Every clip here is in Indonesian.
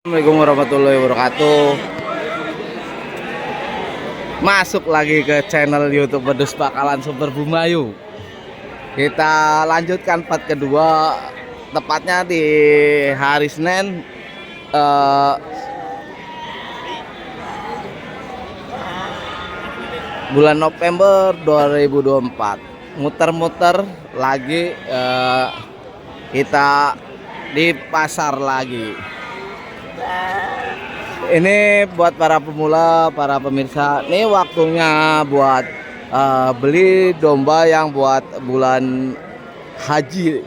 Assalamualaikum warahmatullahi wabarakatuh. Masuk lagi ke channel YouTube Wedus Bakalan Super Bumayu. Kita lanjutkan part kedua, tepatnya di hari Senin bulan November 2024. Muter-muter lagi, kita di pasar lagi. Ini buat para pemula, para pemirsa. Ini waktunya buat beli domba yang buat bulan haji.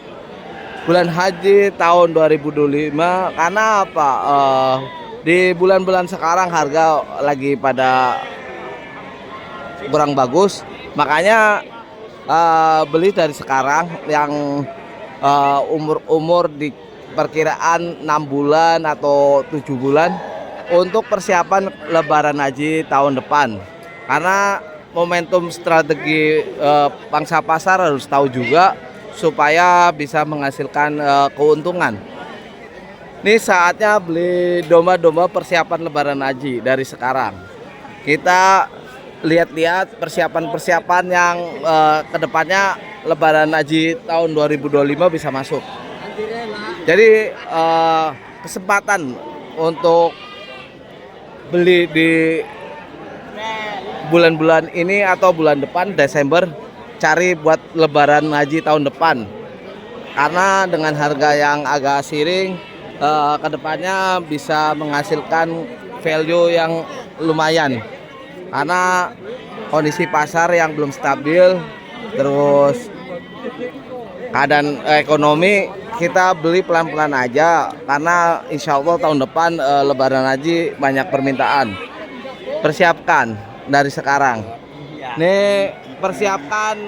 Bulan haji tahun 2025. Karena apa? Di bulan-bulan sekarang harga lagi pada kurang bagus. Makanya beli dari sekarang yang umur-umur di perkiraan 6 bulan atau 7 bulan untuk persiapan lebaran haji tahun depan. Karena momentum strategi pangsa pasar harus tahu juga supaya bisa menghasilkan keuntungan. Ini saatnya beli domba-domba persiapan lebaran haji dari sekarang. Kita lihat-lihat persiapan-persiapan yang kedepannya lebaran haji tahun 2025 bisa masuk. Jadi kesempatan untuk beli di bulan-bulan ini atau bulan depan Desember, cari buat lebaran haji tahun depan. Karena dengan harga yang agak siring, kedepannya bisa menghasilkan value yang lumayan. Karena kondisi pasar yang belum stabil, terus keadaan ekonomi, kita beli pelan-pelan aja. Karena insya Allah tahun depan lebaran haji banyak permintaan. Persiapkan dari sekarang. Nih, persiapkan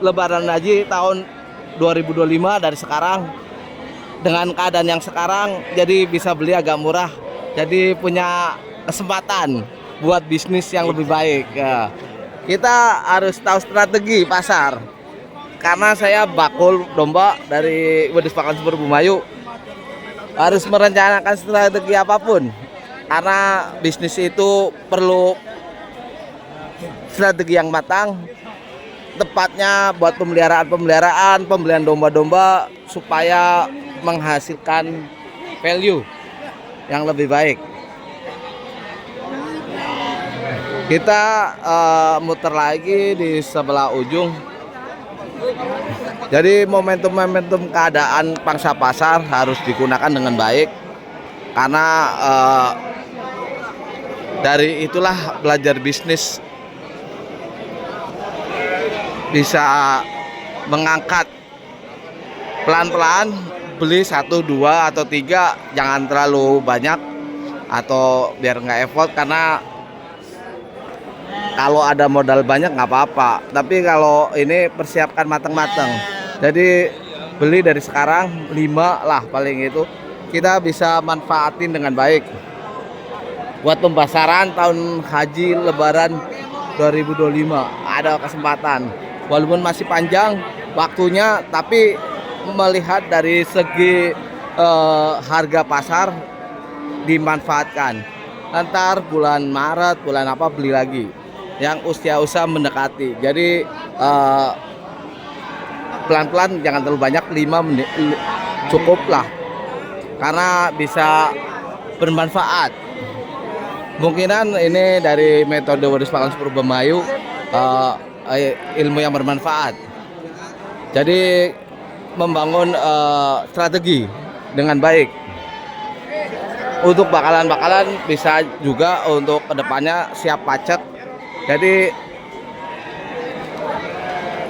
lebaran haji tahun 2025 dari sekarang. Dengan keadaan yang sekarang, jadi bisa beli agak murah. Jadi punya kesempatan buat bisnis yang lebih baik ya. Kita harus tahu strategi pasar. Karena saya bakul domba dari Wedus Bakalan Super Bumayu, harus merencanakan strategi apapun. Karena bisnis itu perlu strategi yang matang. Tepatnya buat pemeliharaan, pembelian domba-domba supaya menghasilkan value yang lebih baik. Kita muter lagi di sebelah ujung. Jadi momentum keadaan pangsa pasar harus digunakan dengan baik. Karena dari itulah belajar bisnis bisa mengangkat pelan-pelan, beli 1, 2 atau 3, jangan terlalu banyak atau biar nggak effort. Karena kalau ada modal banyak nggak apa-apa, tapi kalau ini persiapkan matang-matang. Jadi beli dari sekarang 5 lah paling, itu kita bisa manfaatin dengan baik buat pembasaran tahun haji lebaran 2025. Ada kesempatan walaupun masih panjang waktunya, tapi melihat dari segi harga pasar dimanfaatkan. Ntar bulan Maret, bulan apa beli lagi yang usia mendekati. Jadi pelan-pelan, jangan terlalu banyak, 5 menit cukup lah, karena bisa bermanfaat. Mungkinan ini dari metode Wedus Bakalan Super Bumayu, ilmu yang bermanfaat. Jadi membangun strategi dengan baik untuk bakalan bisa juga untuk kedepannya siap pacet. Jadi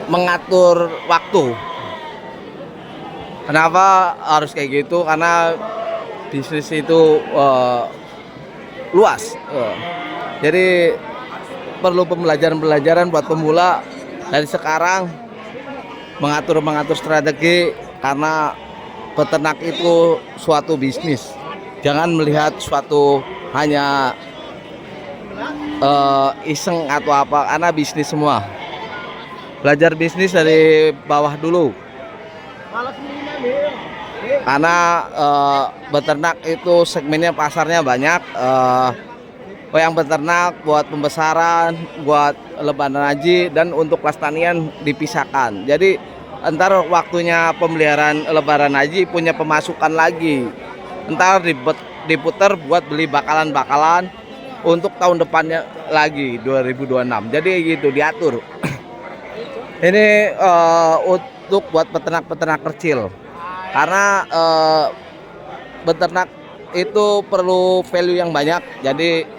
mengatur waktu. Kenapa harus kayak gitu? Karena bisnis itu luas. Jadi perlu pembelajaran buat pemula dari sekarang, mengatur strategi. Karena peternak itu suatu bisnis. Jangan melihat suatu hanya iseng atau apa, karena bisnis semua. Belajar bisnis dari bawah dulu. karena beternak itu segmennya pasarnya banyak. Yang beternak buat pembesaran, buat lebaran haji, dan untuk pelestarian dipisahkan. Jadi entar waktunya pemeliharaan lebaran haji punya pemasukan lagi. Entar diputer buat beli bakalan-bakalan untuk tahun depannya lagi 2026. Jadi gitu diatur. Ini untuk buat peternak-peternak kecil. Karena beternak itu perlu value yang banyak. Jadi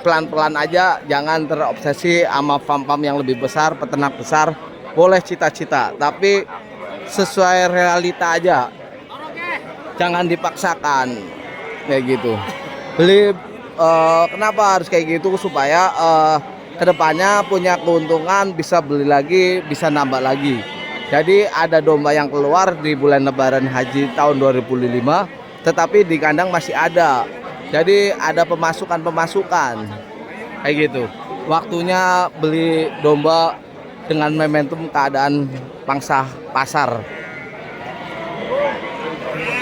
pelan-pelan aja, jangan terobsesi sama farm-farm yang lebih besar, peternak besar. Boleh cita-cita, tapi sesuai realita aja. Jangan dipaksakan kayak gitu. Beli kenapa harus kayak gitu, supaya kedepannya punya keuntungan, bisa beli lagi, bisa nambah lagi. Jadi ada domba yang keluar di bulan lebaran haji tahun 2005, tetapi di kandang masih ada. Jadi ada pemasukan kayak gitu. Waktunya beli domba dengan momentum keadaan pangsa pasar.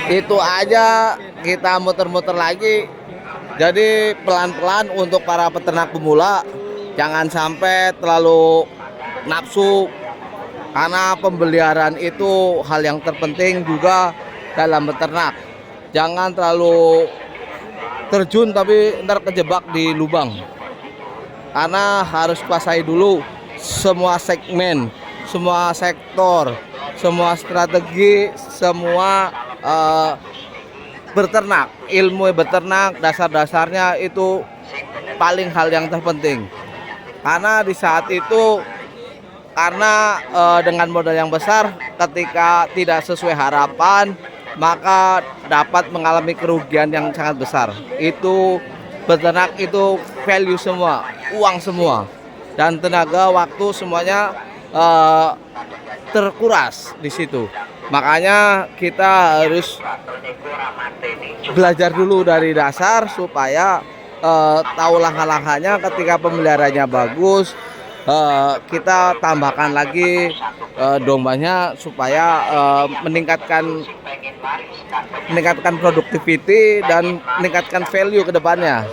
Itu aja, kita muter-muter lagi. Jadi pelan-pelan untuk para peternak pemula, jangan sampai terlalu nafsu, karena pemeliharaan itu hal yang terpenting juga dalam beternak. Jangan terlalu terjun tapi ntar kejebak di lubang, karena harus kuasai dulu semua segmen, semua sektor, semua strategi, semua beternak. Ilmu beternak dasar-dasarnya itu paling hal yang terpenting, karena di saat itu, karena dengan modal yang besar, ketika tidak sesuai harapan, maka dapat mengalami kerugian yang sangat besar. Itu beternak itu value semua, uang semua, dan tenaga, waktu, semuanya terkuras di situ. Makanya kita harus belajar dulu dari dasar supaya tahu langkah-langkahnya. Ketika pemeliharaannya bagus, kita tambahkan lagi dombanya supaya meningkatkan productivity dan meningkatkan value ke depannya.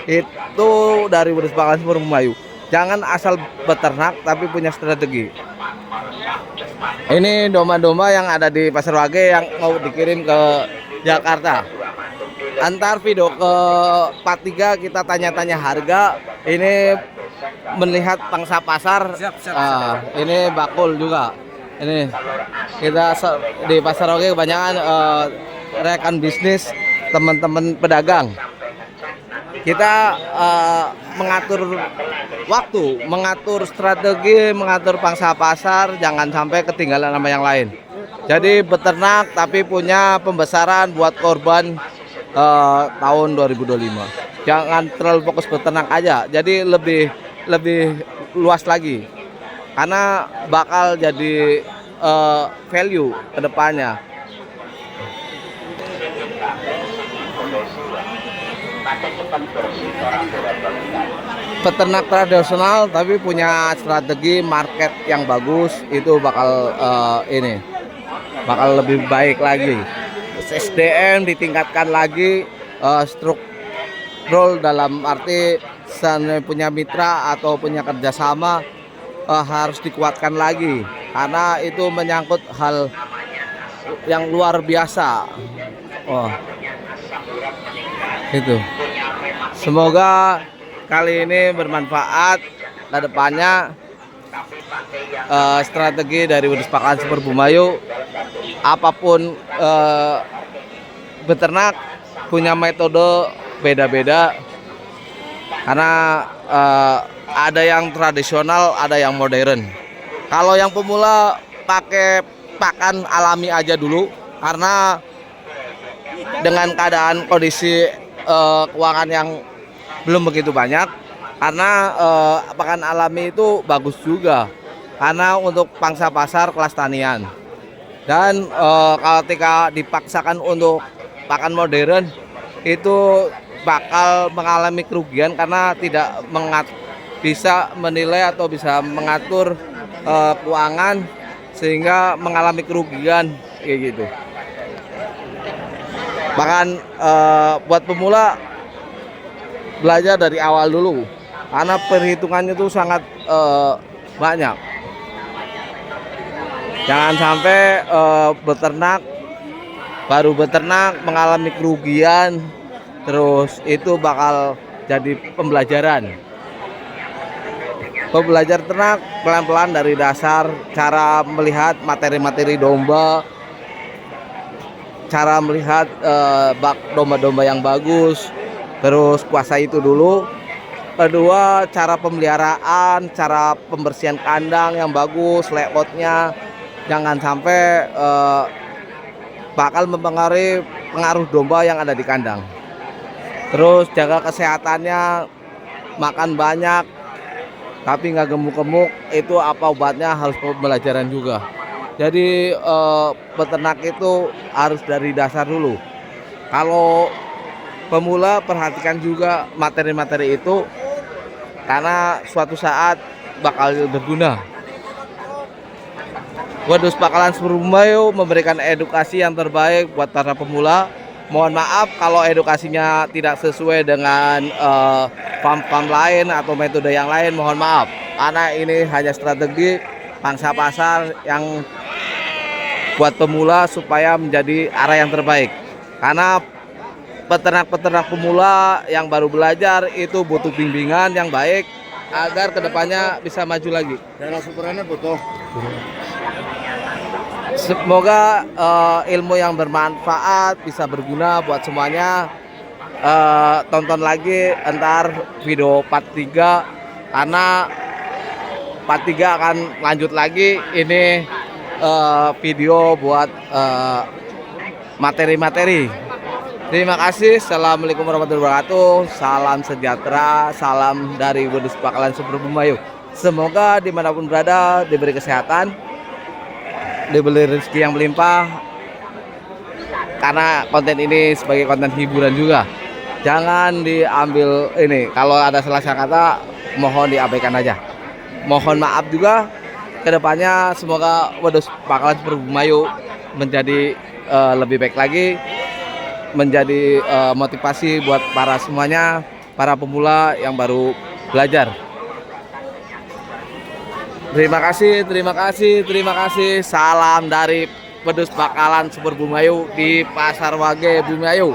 Itu dari Wedus Bakalan Super Bumayu. Jangan asal beternak tapi punya strategi. Ini domba-domba yang ada di Pasar Wage yang mau dikirim ke Jakarta. Antar video ke part 3 kita tanya-tanya harga. Ini melihat pangsa pasar. Ini bakul juga. Ini kita di Pasar Wage kebanyakan rekan bisnis, teman-teman pedagang. Kita mengatur waktu, mengatur strategi, mengatur pangsa pasar, jangan sampai ketinggalan sama yang lain. Jadi beternak tapi punya pembesaran buat korban tahun 2025. Jangan terlalu fokus beternak aja, jadi lebih luas lagi, karena bakal jadi value ke depannya. Peternak tradisional tapi punya strategi market yang bagus, itu bakal bakal lebih baik lagi. SDM ditingkatkan lagi, struktural dalam arti punya mitra atau punya kerjasama harus dikuatkan lagi, karena itu menyangkut hal yang luar biasa. Itu. Semoga kali ini bermanfaat ke depannya. Strategi dari Wedus Bakalan Super Bumayu, apapun beternak punya metode beda-beda, karena ada yang tradisional, ada yang modern. Kalau yang pemula pakai pakan alami aja dulu, karena dengan keadaan kondisi keuangan yang belum begitu banyak, karena pakan alami itu bagus juga, karena untuk pangsa pasar kelas tanian. Dan ketika dipaksakan untuk pakan modern, itu bakal mengalami kerugian, karena tidak bisa menilai atau bisa mengatur keuangan, sehingga mengalami kerugian kayak gitu. Bahkan buat pemula belajar dari awal dulu, karena perhitungannya itu sangat banyak. Jangan sampai baru beternak mengalami kerugian, terus itu bakal jadi pembelajaran. Belajar ternak pelan-pelan dari dasar, cara melihat materi-materi domba, cara melihat bak domba-domba yang bagus, terus kuasai itu dulu. Kedua, cara pemeliharaan, cara pembersihan kandang yang bagus, layoutnya jangan sampai bakal mempengaruhi pengaruh domba yang ada di kandang. Terus jaga kesehatannya, makan banyak tapi nggak gemuk-gemuk, itu apa obatnya harus pembelajaran juga. Jadi peternak itu harus dari dasar dulu. Kalau pemula perhatikan juga materi-materi itu, karena suatu saat bakal berguna. Wedus Pakalan Super Bumayu memberikan edukasi yang terbaik buat para pemula. Mohon maaf kalau edukasinya tidak sesuai dengan farm-farm lain atau metode yang lain, mohon maaf. Karena ini hanya strategi pangsa pasar yang buat pemula supaya menjadi arah yang terbaik. Karena peternak-peternak pemula yang baru belajar itu butuh bimbingan yang baik agar kedepannya bisa maju lagi. Daerah superannya butuh. Semoga ilmu yang bermanfaat bisa berguna buat semuanya. Tonton lagi entar video part 3, karena part 3 akan lanjut lagi. Ini video buat materi-materi. Terima kasih. Assalamualaikum warahmatullahi wabarakatuh. Salam sejahtera, salam dari Wedus Pakalan Super Bumayu. Semoga dimanapun berada diberi kesehatan, diberi rezeki yang melimpah, karena konten ini sebagai konten hiburan juga. Jangan diambil ini, kalau ada salah kata mohon diabaikan aja. Mohon maaf juga kedepannya. Semoga Wedus Pakalan Super Bumayu menjadi lebih baik lagi, menjadi motivasi buat para semuanya, para pemula yang baru belajar. Terima kasih, terima kasih, terima kasih. Salam dari Wedus Pakalan Super Bumayu di Pasar Wage Bumayu.